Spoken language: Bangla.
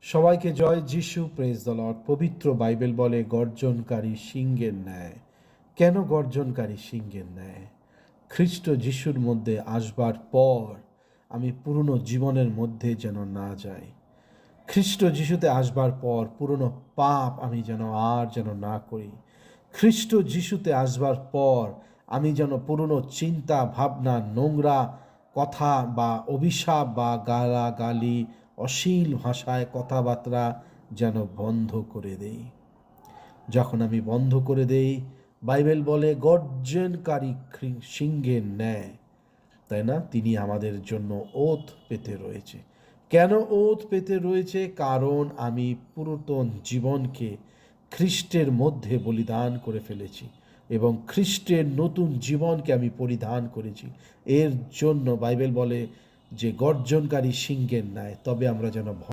সবাইকে জয় যিশু, প্রেজ দ্য লর্ড। পবিত্র বাইবেল বলে গর্জনকারী সিংহের ন্যায়। কেন গর্জনকারী সিংহের ন্যায়? খ্রিস্ট যিশুর মধ্যে আসবার পর আমি পুরনো জীবনের মধ্যে যেন না যাই। খ্রিস্ট যিশুতে আসবার পর পুরনো পাপ আমি যেন না করি। খ্রিস্ট যিশুতে আসবার পর আমি যেন পুরনো চিন্তা ভাবনা, নোংরা কথা বা অভিশাপ বা গালাগালি, অশ্লীল ভাষায় কথাবার্তা যেন বন্ধ করে দেই। যখন আমি বন্ধ করে দেই, বাইবেল বলে গর্জনকারী সিংহের ন্যায়, তাই না? তিনি আমাদের জন্য ওত পেতে রয়েছে। কেন ওত পেতে রয়েছে? কারণ আমি পুরাতন জীবনকে খ্রিস্টের মধ্যে বলিদান করে ফেলেছি এবং খ্রিস্টের নতুন জীবনকে আমি পরিধান করেছি। এর জন্য বাইবেল বলে যে গর্জনকারী সিংহের ন্যায়, তবে আমরা যেন